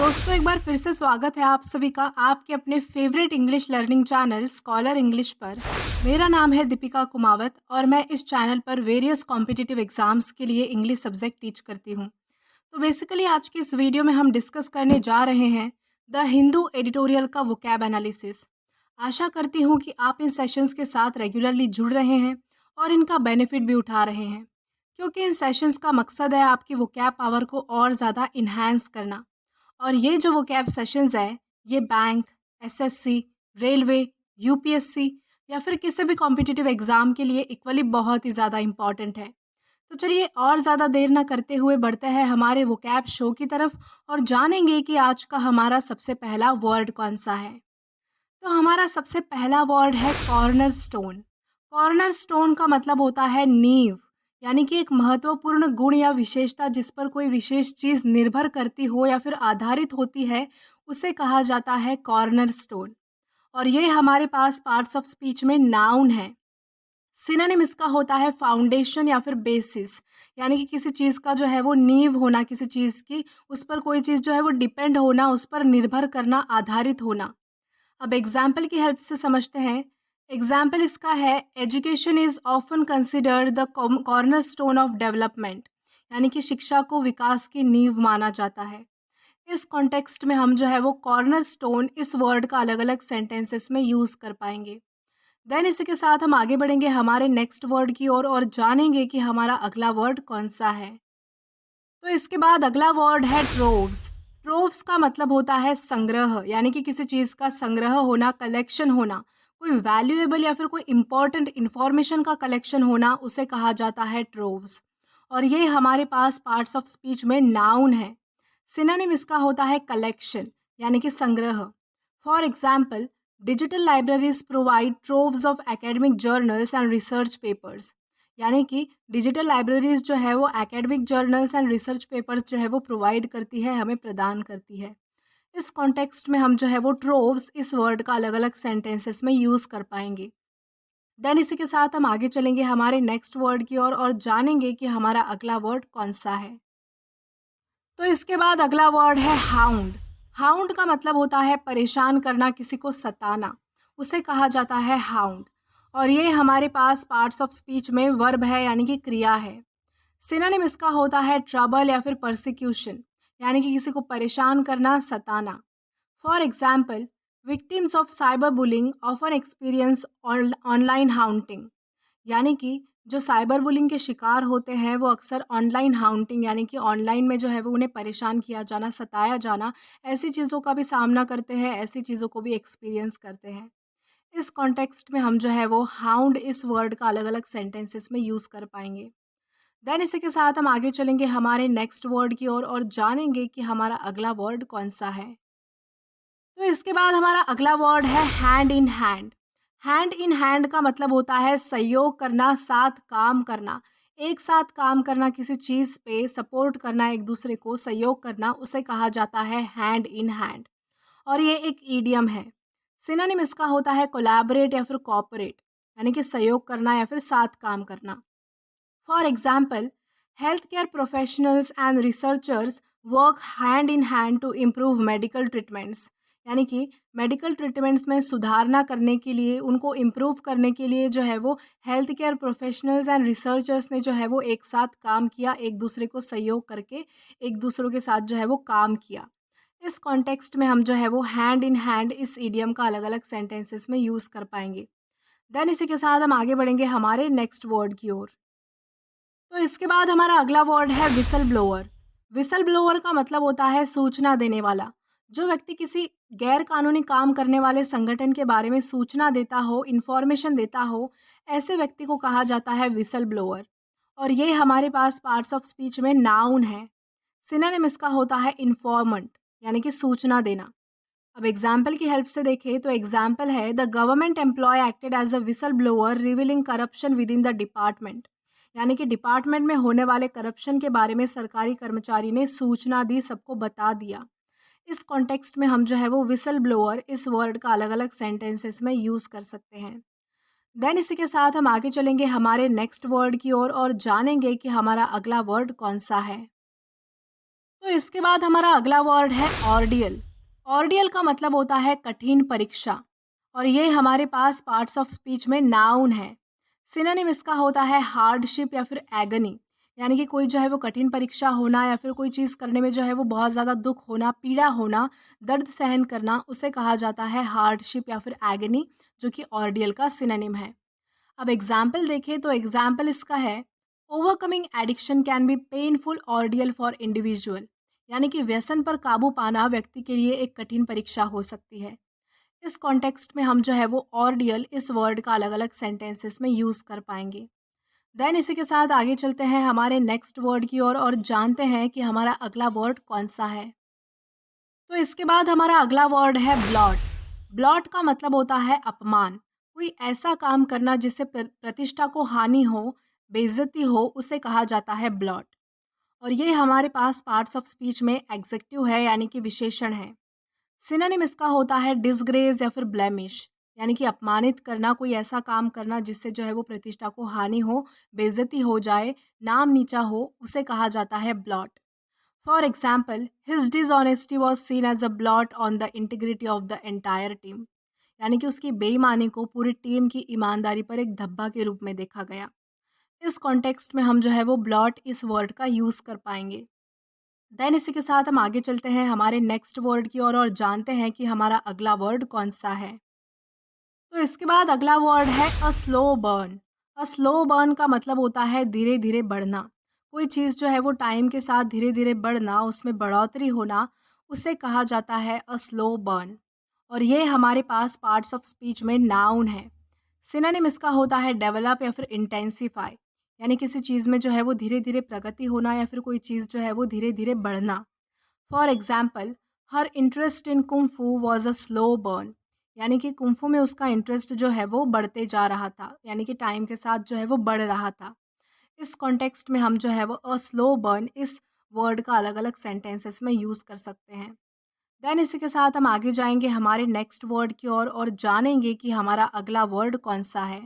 दोस्तों, एक बार फिर से स्वागत है आप सभी का आपके अपने favourite English learning channel scholar English पर। मेरा नाम है दीपिका कुमावत और मैं इस चैनल पर वेरियस कॉम्पिटिटिव एग्जाम्स के लिए इंग्लिश सब्जेक्ट टीच करती हूँ। तो बेसिकली आज की इस वीडियो में हम डिस्कस करने जा रहे हैं द हिंदू एडिटोरियल का वोकैब एनालिसिस। आशा करती हूँ कि आप इन सेशंस के साथ रेगुलरली जुड़ रहे हैं और इनका बेनिफिट भी उठा रहे हैं, क्योंकि इन सेशंस का मकसद है आपकी वोकैब पावर को और ज़्यादा इन्हांस करना। और ये जो वोकैब सेशंस है, ये बैंक, एसएससी, रेलवे, यूपीएससी या फिर किसी भी कॉम्पिटिटिव एग्ज़ाम के लिए इक्वली बहुत ही ज़्यादा इम्पॉर्टेंट है। तो चलिए और ज़्यादा देर ना करते हुए बढ़ते हैं हमारे वोकैब शो की तरफ और जानेंगे कि आज का हमारा सबसे पहला वर्ड कौन सा है। तो हमारा सबसे पहला वर्ड है कॉर्नर स्टोन। कॉर्नर स्टोन का मतलब होता है नींव, यानी कि एक महत्वपूर्ण गुण या विशेषता जिस पर कोई विशेष चीज़ निर्भर करती हो या फिर आधारित होती है, उसे कहा जाता है कॉर्नर स्टोन। और ये हमारे पास पार्ट्स ऑफ स्पीच में नाउन है। सिनोनिम इसका होता है फाउंडेशन या फिर बेसिस, यानी कि किसी चीज़ का जो है वो नींव होना, किसी चीज़ की उस पर कोई चीज़ जो है वो डिपेंड होना, उस पर निर्भर करना, आधारित होना। अब एग्जाम्पल की हेल्प से समझते हैं। एग्जाम्पल इसका है education is often considered the corner stone of development, यानी कि शिक्षा को विकास की नींव माना जाता है। इस कॉन्टेक्स्ट में हम जो है वो कॉर्नर स्टोन इस वर्ड का अलग अलग सेंटेंसेस में यूज़ कर पाएंगे। देन इसी के साथ हम आगे बढ़ेंगे हमारे नेक्स्ट वर्ड की ओर और जानेंगे कि हमारा अगला वर्ड कौन सा है। तो इसके बाद अगला वर्ड है ट्रोव्स। ट्रोव्स का मतलब होता है संग्रह, यानी कि किसी चीज़ का संग्रह होना, कलेक्शन होना, कोई वैल्यूएबल या फिर कोई इंपॉर्टेंट इंफॉर्मेशन का कलेक्शन होना, उसे कहा जाता है ट्रोव्स। और ये हमारे पास पार्ट्स ऑफ स्पीच में नाउन है। सिनोनिम इसका होता है कलेक्शन, यानी कि संग्रह। For example, digital libraries provide troves of academic journals and research papers, यानी कि डिजिटल लाइब्रेरीज जो है वो academic journals and research papers जो है वो प्रोवाइड करती है, हमें प्रदान करती है। इस कॉन्टेक्स्ट में हम जो है वो ट्रोव्स इस वर्ड का अलग अलग सेंटेंसेस में यूज़ कर पाएंगे। देन इसी के साथ हम आगे चलेंगे हमारे नेक्स्ट वर्ड की ओर और जानेंगे कि हमारा अगला वर्ड कौन सा है। तो इसके बाद अगला वर्ड है हाउंड। हाउंड का मतलब होता है परेशान करना, किसी को सताना, उसे कहा जाता है हाउंड। और ये हमारे पास पार्ट्स ऑफ स्पीच में वर्ब है, यानी कि क्रिया है। सिनोनिम इसका होता है ट्रबल या फिर परसिक्यूशन, यानी कि किसी को परेशान करना, सताना। For example, victims of cyber bullying often experience online haunting, यानी कि जो साइबर बुलिंग के शिकार होते हैं वो अक्सर ऑनलाइन हाउंटिंग, यानी कि ऑनलाइन में जो है वो उन्हें परेशान किया जाना, सताया जाना, ऐसी चीज़ों का भी सामना करते हैं, ऐसी चीज़ों को भी एक्सपीरियंस करते हैं। इस कॉन्टेक्स्ट में हम जो है वो हाउंड इस वर्ड का अलग अलग सेंटेंसेस में यूज़ कर पाएंगे। देन इसी के साथ हम आगे चलेंगे हमारे नेक्स्ट वर्ड की ओर और जानेंगे कि हमारा अगला वर्ड कौन सा है। तो इसके बाद हमारा अगला वर्ड है hand in hand. Hand in hand का मतलब होता है सहयोग करना, साथ काम करना, एक साथ काम करना, किसी चीज़ पे सपोर्ट करना, एक दूसरे को सहयोग करना, उसे कहा जाता है हैंड इन हैंड। और ये एक ईडियम है। सिनोनिम इसका होता है कोलैबोरेट या फिर कोऑपरेट, यानी कि सहयोग करना या फिर साथ काम करना। For example, health care professionals and researchers work hand in hand to improve medical treatments, यानी कि मेडिकल ट्रीटमेंट्स में सुधारना करने के लिए, उनको इम्प्रूव करने के लिए जो है वो health care professionals and researchers ने जो है वो एक साथ काम किया, एक दूसरे को सहयोग करके एक दूसरों के साथ जो है वो काम किया। इस कॉन्टेक्स्ट में हम जो है वो हैंड इन हैंड इस इडियम का अलग अलग सेंटेंसेस में यूज़ कर पाएंगे। देन इसी के साथ हम आगे बढ़ेंगे हमारे नेक्स्ट वर्ड की ओर। तो इसके बाद हमारा अगला वर्ड है विसल ब्लोअर। विसल ब्लोअर का मतलब होता है सूचना देने वाला। जो व्यक्ति किसी गैर कानूनी काम करने वाले संगठन के बारे में सूचना देता हो, इंफॉर्मेशन देता हो, ऐसे व्यक्ति को कहा जाता है विसल ब्लोअर। और ये हमारे पास पार्ट्स ऑफ स्पीच में नाउन है। सिनोनिम इसका होता है इन्फॉर्मेंट, यानी कि सूचना देना। अब एग्जाम्पल की हेल्प से देखें तो एग्जाम्पल है the government employ acted as a whistle blower revealing corruption within the department, यानी कि डिपार्टमेंट में होने वाले करप्शन के बारे में सरकारी कर्मचारी ने सूचना दी, सबको बता दिया। इस कॉन्टेक्स्ट में हम जो है वो विसल ब्लोअर इस वर्ड का अलग अलग सेंटेंसेस में यूज़ कर सकते हैं। देन इसी के साथ हम आगे चलेंगे हमारे नेक्स्ट वर्ड की ओर और जानेंगे कि हमारा अगला वर्ड कौन सा है। तो इसके बाद हमारा अगला वर्ड है ऑर्डियल। ऑर्डियल का मतलब होता है कठिन परीक्षा, और ये हमारे पास पार्ट्स ऑफ स्पीच में नाउन है। सिनोनिम इसका होता है हार्डशिप या फिर एगनी, यानी कि कोई जो है वो कठिन परीक्षा होना या फिर कोई चीज़ करने में जो है वो बहुत ज़्यादा दुख होना, पीड़ा होना, दर्द सहन करना, उसे कहा जाता है हार्डशिप या फिर एगनी, जो कि ऑर्डियल का सिनोनिम है। अब एग्जाम्पल देखें तो एग्जाम्पल इसका है, overcoming addiction can be painful ordeal for individual, यानी कि व्यसन पर काबू पाना व्यक्ति के लिए एक कठिन परीक्षा हो सकती है। इस कॉन्टेक्स्ट में हम जो है वो ऑर्डियल इस वर्ड का अलग अलग सेंटेंसेस में यूज़ कर पाएंगे। देन इसी के साथ आगे चलते हैं हमारे नेक्स्ट वर्ड की ओर और जानते हैं कि हमारा अगला वर्ड कौन सा है। तो इसके बाद हमारा अगला वर्ड है ब्लॉट। ब्लॉट का मतलब होता है अपमान। कोई ऐसा काम करना जिससे प्रतिष्ठा को हानि हो, बेइज्जती हो, उसे कहा जाता है ब्लॉट। और ये हमारे पास पार्ट्स ऑफ स्पीच में एग्जेक्टिव है, यानी कि विशेषण है। सिनोनिम इसका होता है डिसग्रेस या फिर ब्लेमिश, यानी कि अपमानित करना, कोई ऐसा काम करना जिससे जो है वो प्रतिष्ठा को हानि हो, बेइज्जती हो जाए, नाम नीचा हो, उसे कहा जाता है blot. For example, his dishonesty was seen as a blot on the integrity of the entire team, यानी कि उसकी बेईमानी को पूरी टीम की ईमानदारी पर एक धब्बा के रूप में देखा गया। इस कॉन्टेक्स्ट में हम जो है वो ब्लॉट इस वर्ड का यूज़ कर पाएंगे। देन इसी के साथ हम आगे चलते हैं हमारे नेक्स्ट वर्ड की ओर और जानते हैं कि हमारा अगला वर्ड कौन सा है। तो इसके बाद अगला वर्ड है a slow burn. A slow burn का मतलब होता है धीरे धीरे बढ़ना। कोई चीज़ जो है वो टाइम के साथ धीरे धीरे बढ़ना, उसमें बढ़ोतरी होना, उसे कहा जाता है अ स्लो बर्न। और ये हमारे पास पार्ट्स ऑफ स्पीच में नाउन है। सिनोनिम इसका होता है डेवलप या फिर इंटेंसिफाई, यानी किसी चीज़ में जो है वो धीरे धीरे प्रगति होना या फिर कोई चीज़ जो है वो धीरे धीरे बढ़ना। For example, her interest in kung fu was a slow burn, यानी कि कुंफू में उसका इंटरेस्ट जो है वो बढ़ते जा रहा था, यानी कि टाइम के साथ जो है वो बढ़ रहा था। इस कॉन्टेक्स्ट में हम जो है वो अ स्लो बर्न इस वर्ड का अलग अलग सेंटेंसेस में यूज़ कर सकते हैं। देन इसी के साथ हम आगे जाएंगे हमारे नेक्स्ट वर्ड की ओर और जानेंगे कि हमारा अगला वर्ड कौन सा है।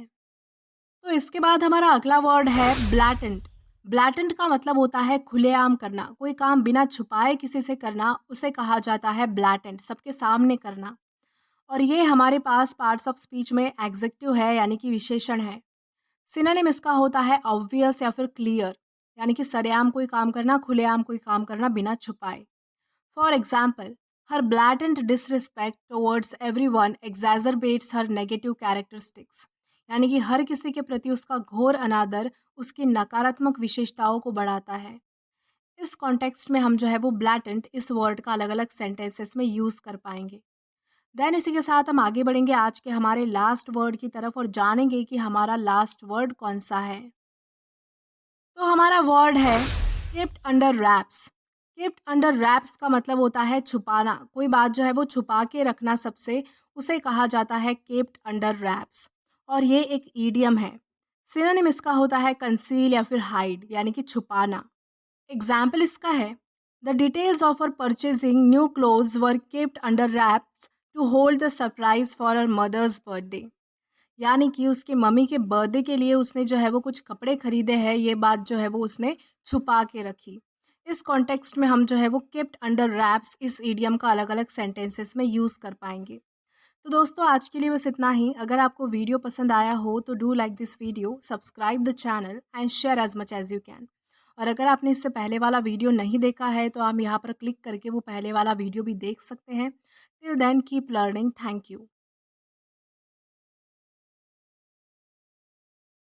तो इसके बाद हमारा अगला वर्ड है ब्लैटेंट। ब्लैटेंट का मतलब होता है खुलेआम करना, कोई काम बिना छुपाए किसी से करना, उसे कहा जाता है ब्लैटेंट, सबके सामने करना। और ये हमारे पास पार्ट्स ऑफ स्पीच में एग्जेक्टिव है, यानी कि विशेषण है। सिनोनिम इसका होता है ऑब्वियस या फिर क्लियर, यानी कि सरेआम कोई काम करना, खुलेआम कोई काम करना बिना छुपाए। For example, her blatant disrespect towards everyone exaggerates her negative characteristics, यानी कि हर किसी के प्रति उसका घोर अनादर उसकी नकारात्मक विशेषताओं को बढ़ाता है। इस कॉन्टेक्स्ट में हम जो है वो ब्लैटेंट इस वर्ड का अलग अलग सेंटेंसेस में यूज़ कर पाएंगे। देन इसी के साथ हम आगे बढ़ेंगे आज के हमारे लास्ट वर्ड की तरफ और जानेंगे कि हमारा लास्ट वर्ड कौन सा है। तो हमारा वर्ड है kept under raps. Kept under raps का मतलब होता है छुपाना, कोई बात जो है वो छुपा के रखना सबसे, उसे कहा जाता है केप्ट अंडर रैप्स। और ये एक ईडियम है। सिनोनिम इसका होता है कंसील या फिर हाइड, यानी कि छुपाना। एग्जाम्पल इसका है, the details of her purchasing new clothes were kept under wraps to hold the surprise for her mother's birthday, यानी कि उसके मम्मी के बर्थडे के लिए उसने जो है वो कुछ कपड़े खरीदे हैं, ये बात जो है वो उसने छुपा के रखी। इस कॉन्टेक्स्ट में हम जो है वो केप्ट अंडर रैप्स इस ईडियम का अलग अलग सेंटेंसेस में यूज़ कर पाएंगे। तो दोस्तों आज के लिए बस इतना ही। अगर आपको वीडियो पसंद आया हो तो do like this video, subscribe the channel and share as much as you can. और अगर आपने इससे पहले वाला वीडियो नहीं देखा है तो आप यहाँ पर क्लिक करके वो पहले वाला वीडियो भी देख सकते हैं। Till then keep learning. Thank you.